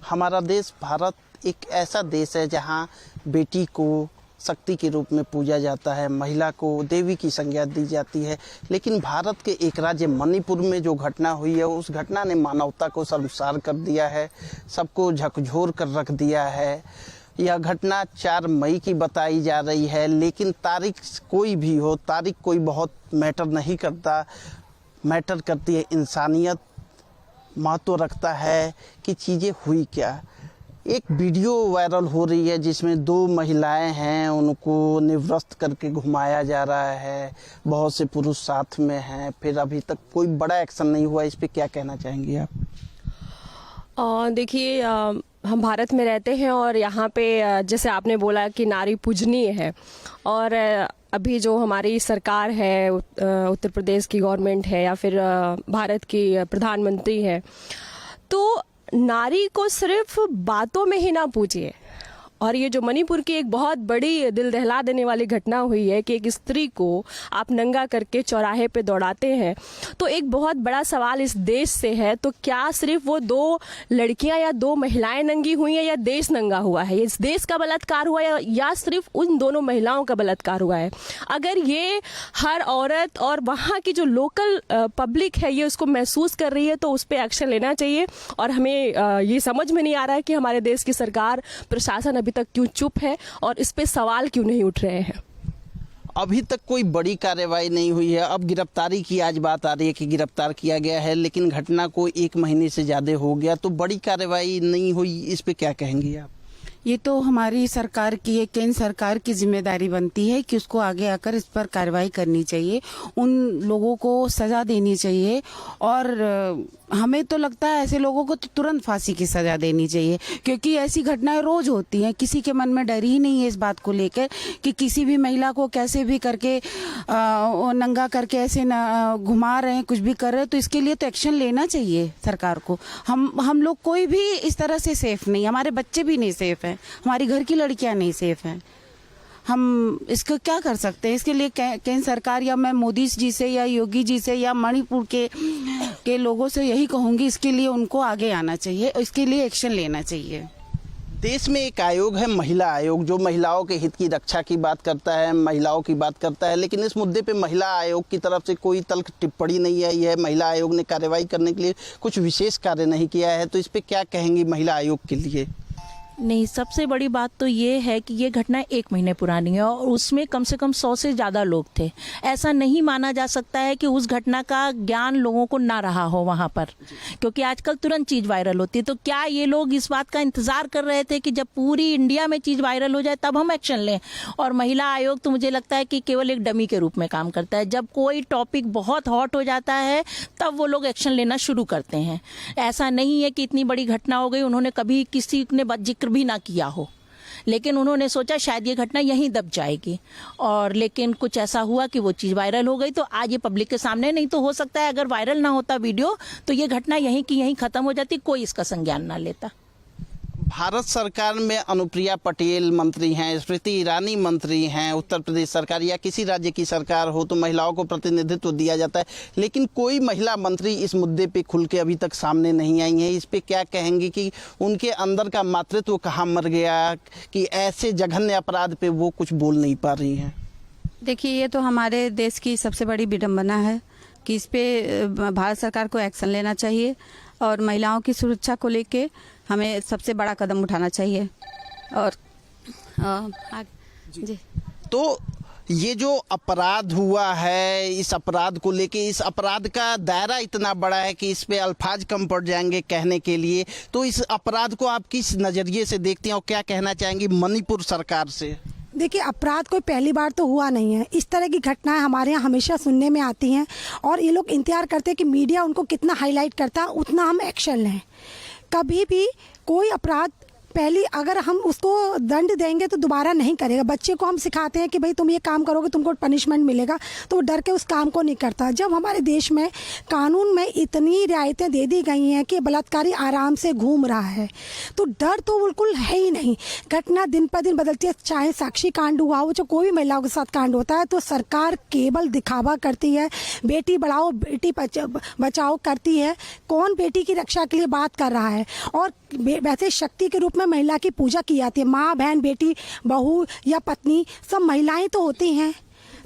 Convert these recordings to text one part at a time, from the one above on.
हमारा देश भारत एक ऐसा देश है जहाँ बेटी को शक्ति के रूप में पूजा जाता है, महिला को देवी की संज्ञा दी जाती है। लेकिन भारत के एक राज्य मणिपुर में जो घटना हुई है, उस घटना ने मानवता को शर्मसार कर दिया है, सबको झकझोर कर रख दिया है। यह घटना 4 मई की बताई जा रही है, लेकिन तारीख कोई भी हो, तारीख कोई बहुत मैटर नहीं करता। मैटर करती है इंसानियत, महत्व रखता है कि चीज़ें हुई क्या। एक वीडियो वायरल हो रही है जिसमें 2 महिलाएं हैं, उनको निवृत्त करके घुमाया जा रहा है, बहुत से पुरुष साथ में हैं, फिर अभी तक कोई बड़ा एक्शन नहीं हुआ। इस पे क्या कहना चाहेंगे आप? देखिए, हम भारत में रहते हैं और यहाँ पे जैसे आपने बोला कि नारी पूजनीय है, और अभी जो हमारी सरकार है, उत्तर प्रदेश की गवर्नमेंट है या फिर भारत की प्रधानमंत्री है, तो नारी को सिर्फ बातों में ही ना पूजिए। और ये जो मणिपुर की एक बहुत बड़ी दिल दहला देने वाली घटना हुई है कि एक स्त्री को आप नंगा करके चौराहे पे दौड़ाते हैं, तो एक बहुत बड़ा सवाल इस देश से है, तो क्या सिर्फ वो 2 लड़कियां या 2 महिलाएं नंगी हुई हैं या देश नंगा हुआ है? इस देश का बलात्कार हुआ है या सिर्फ उन दोनों महिलाओं का बलात्कार हुआ है? अगर ये हर औरत और वहाँ की जो लोकल पब्लिक है ये उसको महसूस कर रही है तो उस पर एक्शन लेना चाहिए। और हमें ये समझ में नहीं आ रहा है कि हमारे देश की सरकार, प्रशासन अभी तक क्यों चुप है और इस पे सवाल क्यों नहीं उठ रहे हैं। अभी तक कोई बड़ी कार्रवाई नहीं हुई है। अब गिरफ्तारी की आज बात आ रही है कि गिरफ्तार किया गया है, लेकिन घटना को 1 महीने से ज़्यादा हो गया, तो बड़ी कार्रवाई नहीं हुई। इस पे क्या कहेंगी आप? ये तो हमारी सरकार की, केंद्र सरकार की जिम्मेदारी बनती है कि उसको आगे आकर इस पर कार्रवाई करनी चाहिए, उन लोगों को सजा देनी चाहिए। और हमें तो लगता है ऐसे लोगों को तो तुरंत फांसी की सजा देनी चाहिए, क्योंकि ऐसी घटनाएं रोज होती हैं। किसी के मन में डर ही नहीं है इस बात को लेकर कि किसी भी महिला को कैसे भी करके नंगा करके ऐसे घुमा रहे हैं, कुछ भी कर रहे हैं। तो इसके लिए तो एक्शन लेना चाहिए सरकार को। हम लोग कोई भी इस तरह से सेफ नहीं, हमारे बच्चे भी नहीं सेफ हैं, हमारी घर की लड़कियां नहीं सेफ हैं। हम इसको क्या कर सकते हैं? इसके लिए केंद्र सरकार या मैं मोदी जी से या योगी जी से या मणिपुर के लोगों से यही कहूंगी, इसके लिए उनको आगे आना चाहिए और इसके लिए एक्शन लेना चाहिए। देश में एक आयोग है, महिला आयोग, जो महिलाओं के हित की रक्षा की बात करता है, महिलाओं की बात करता है। लेकिन इस मुद्दे पे महिला आयोग की तरफ से कोई तल्ख टिप्पणी नहीं आई है। महिला आयोग ने कार्रवाई करने के लिए कुछ विशेष कार्य नहीं किया है। तो इस पे क्या कहेंगी महिला आयोग के लिए? नहीं, सबसे बड़ी बात तो ये है कि ये घटना 1 महीने पुरानी है और उसमें कम से कम 100 से ज़्यादा लोग थे। ऐसा नहीं माना जा सकता है कि उस घटना का ज्ञान लोगों को ना रहा हो वहाँ पर, क्योंकि आजकल तुरंत चीज़ वायरल होती है। तो क्या ये लोग इस बात का इंतजार कर रहे थे कि जब पूरी इंडिया में चीज़ वायरल हो जाए तब हम एक्शन लें? और महिला आयोग तो मुझे लगता है कि केवल एक डमी के रूप में काम करता है। जब कोई टॉपिक बहुत हॉट हो जाता है तब वो लोग एक्शन लेना शुरू करते हैं। ऐसा नहीं है कि इतनी बड़ी घटना हो गई, उन्होंने कभी किसी ने जिक्र भी ना किया हो, लेकिन उन्होंने सोचा शायद ये घटना यहीं दब जाएगी। और लेकिन कुछ ऐसा हुआ कि वो चीज़ वायरल हो गई, तो आज ये पब्लिक के सामने। नहीं तो हो सकता है अगर वायरल ना होता वीडियो तो ये घटना यहीं की यहीं खत्म हो जाती, कोई इसका संज्ञान ना लेता। भारत सरकार में अनुप्रिया पटेल मंत्री हैं, स्मृति ईरानी मंत्री हैं। उत्तर प्रदेश सरकार या किसी राज्य की सरकार हो तो महिलाओं को प्रतिनिधित्व दिया जाता है, लेकिन कोई महिला मंत्री इस मुद्दे पे खुल के अभी तक सामने नहीं आई है। इस पे क्या कहेंगे कि उनके अंदर का मातृत्व कहाँ मर गया कि ऐसे जघन्य अपराध पे वो कुछ बोल नहीं पा रही हैं? देखिए, ये तो हमारे देश की सबसे बड़ी विडंबना है कि इस पे भारत सरकार को एक्शन लेना चाहिए और महिलाओं की सुरक्षा को लेके हमें सबसे बड़ा कदम उठाना चाहिए। और जी, तो ये जो अपराध हुआ है, इस अपराध को लेके, इस अपराध का दायरा इतना बड़ा है कि इस पे अल्फाज कम पड़ जाएंगे कहने के लिए। तो इस अपराध को आप किस नज़रिए से देखते हैं और क्या कहना चाहेंगी मणिपुर सरकार से? देखिए, अपराध कोई पहली बार तो हुआ नहीं है। इस तरह की घटनाएं हमारे यहाँ हमेशा सुनने में आती हैं और ये लोग इंतजार करते हैं कि मीडिया उनको कितना हाईलाइट करता है उतना हम एक्शन लें। कभी भी कोई अपराध पहली अगर हम उसको दंड देंगे तो दोबारा नहीं करेगा। बच्चे को हम सिखाते हैं कि भाई तुम ये काम करोगे तुमको पनिशमेंट मिलेगा, तो वो डर के उस काम को नहीं करता। जब हमारे देश में कानून में इतनी रियायतें दे दी गई हैं कि बलात्कारी आराम से घूम रहा है, तो डर तो बिल्कुल है ही नहीं। घटना दिन पर दिन बदलती है, चाहे साक्षी कांड हुआ हो, जो कोई भी महिलाओं के साथ कांड होता है तो सरकार केवल दिखावा करती है, बेटी बढ़ाओ बेटी बचाओ करती है। कौन बेटी की रक्षा के लिए बात कर रहा है? और वैसे शक्ति के रूप में महिला की पूजा की जाती है। माँ, बहन, बेटी, बहू या पत्नी सब महिलाएं तो होती हैं।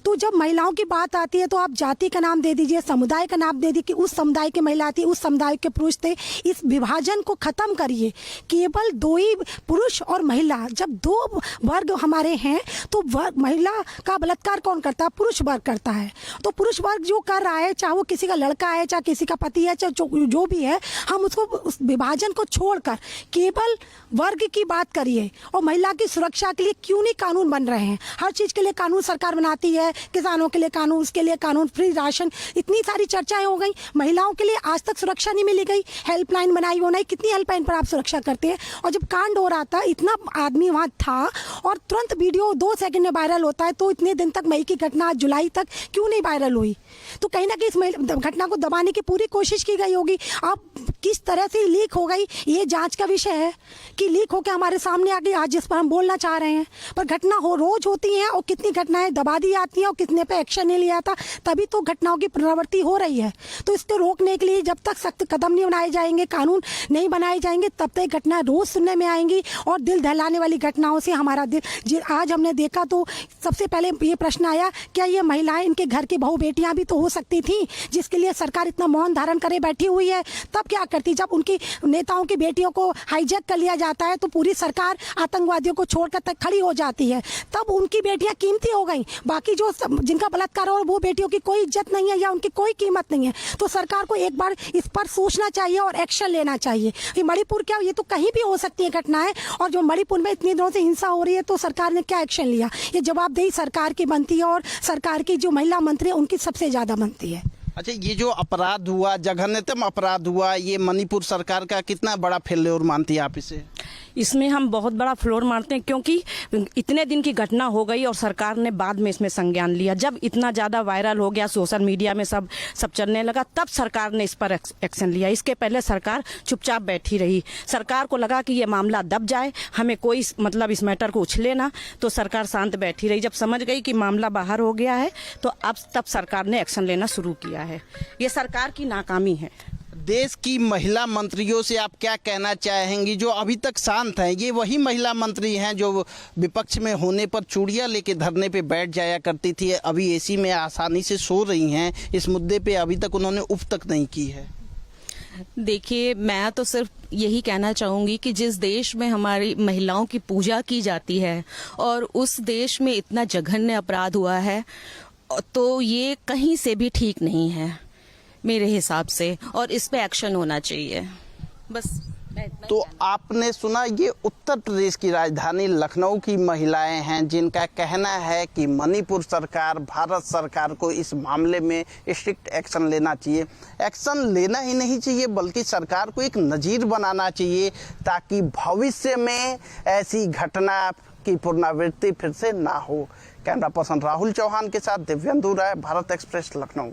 तो जब महिलाओं की बात आती है तो आप जाति का नाम दे दीजिए, समुदाय का नाम दे दीजिए कि उस समुदाय की महिला थी, उस समुदाय के पुरुष थे। इस विभाजन को खत्म करिए। केवल दो ही पुरुष और महिला, जब दो वर्ग हमारे हैं तो महिला का बलात्कार कौन करता है? पुरुष वर्ग करता है। तो पुरुष वर्ग जो कर रहा है, चाहे वो किसी का लड़का है, चाहे किसी का पति है, चाहे जो भी है, हम उसको उस विभाजन को छोड़कर केवल वर्ग की बात करिए। और महिला की सुरक्षा के लिए क्यों नहीं कानून बन रहे हैं? हर चीज के लिए कानून सरकार बनाती है, किसानों के लिए कानून, उसके लिए कानून, फ्री राशन, इतनी सारी चर्चाएं हो गई। महिलाओं के लिए आज तक सुरक्षा नहीं मिली गई। हेल्पलाइन बनाई हो नहीं, कितनी हेल्पलाइन पर आप सुरक्षा करते हैं? और जब कांड हो रहा था, इतना आदमी वहां था और तुरंत वीडियो 2 सेकंड में वायरल होता है, तो इतने दिन तक, मई की घटना आज जुलाई तक क्यों नहीं वायरल हुई? तो कहीं ना कहीं इस घटना को दबाने की पूरी कोशिश की गई होगी। अब किस तरह से लीक हो गई ये जांच का विषय है कि लीक होकर हमारे सामने आ गई आज, जिस पर हम बोलना चाह रहे हैं। पर घटना रोज होती है और कितनी घटनाएं दबा दी जाती हैं और कितने पे एक्शन नहीं लिया था, तभी तो घटनाओं की पुनरावृत्ति हो रही है। तो इसको रोकने के लिए जब तक सख्त कदम नहीं बनाए जाएंगे, कानून नहीं बनाए जाएंगे, तब तक घटनाएं रोज सुनने में आएंगी। और दिल दहलाने वाली घटनाओं से हमारा दिल, आज हमने देखा तो सबसे पहले ये प्रश्न आया, क्या ये महिलाएं, इनके घर की बहू बेटियां भी तो हो सकती थी, जिसके लिए सरकार इतना मौन धारण करे बैठी हुई है? तब क्या करती? जब उनकी नेताओं की बेटियों को हाईजैक कर लिया जाता है तो पूरी सरकार आतंकवादियों को छोड़कर तक खड़ी हो जाती है। तब उनकी बेटियां कीमती हो गई, बाकी जो जिनका बलात्कार हो वो बेटियों की कोई इज्जत नहीं है या उनकी कोई कीमत नहीं है। तो सरकार को एक बार इस पर सोचना चाहिए और एक्शन लेना चाहिए। ये मणिपुर क्या, ये तो कहीं भी हो सकती है घटनाएं, और जो मणिपुर में इतनी दिनों से हिंसा हो रही है तो सरकार ने क्या एक्शन लिया? ये जवाबदेही सरकार की बनती है और सरकार की जो महिला मंत्री है उनकी सबसे ज्यादा बनती है। अच्छा, ये जो अपराध हुआ, जघन्यतम अपराध हुआ, ये मणिपुर सरकार का कितना बड़ा फेल्योर मानती है आप इसे? इसमें हम बहुत बड़ा फ्लोर मारते हैं, क्योंकि इतने दिन की घटना हो गई और सरकार ने बाद में इसमें संज्ञान लिया। जब इतना ज़्यादा वायरल हो गया, सोशल मीडिया में सब चलने लगा, तब सरकार ने इस पर एक्शन लिया। इसके पहले सरकार चुपचाप बैठी रही। सरकार को लगा कि ये मामला दब जाए, हमें कोई मतलब इस मैटर को उछले ना, तो सरकार शांत बैठी रही। जब समझ गई कि मामला बाहर हो गया है तो अब तब सरकार ने एक्शन लेना शुरू किया है। ये सरकार की नाकामी है। देश की महिला मंत्रियों से आप क्या कहना चाहेंगी जो अभी तक शांत हैं? ये वही महिला मंत्री हैं जो विपक्ष में होने पर चूड़ियां लेके धरने पे बैठ जाया करती थी, अभी एसी में आसानी से सो रही हैं। इस मुद्दे पे अभी तक उन्होंने उफ तक नहीं की है। देखिए, मैं तो सिर्फ यही कहना चाहूँगी कि जिस देश में हमारी महिलाओं की पूजा की जाती है और उस देश में इतना जघन्य अपराध हुआ है, तो ये कहीं से भी ठीक नहीं है मेरे हिसाब से, और इस पे एक्शन होना चाहिए। बस तो आपने सुना, ये उत्तर प्रदेश की राजधानी लखनऊ की महिलाएं हैं जिनका कहना है कि मणिपुर सरकार, भारत सरकार को इस मामले में स्ट्रिक्ट एक्शन लेना चाहिए। एक्शन लेना ही नहीं चाहिए बल्कि सरकार को एक नज़ीर बनाना चाहिए ताकि भविष्य में ऐसी घटना की पुनरावृत्ति फिर से ना हो। कैमरा पर्सन राहुल चौहान के साथ दिव्येंदु राय, भारत एक्सप्रेस, लखनऊ।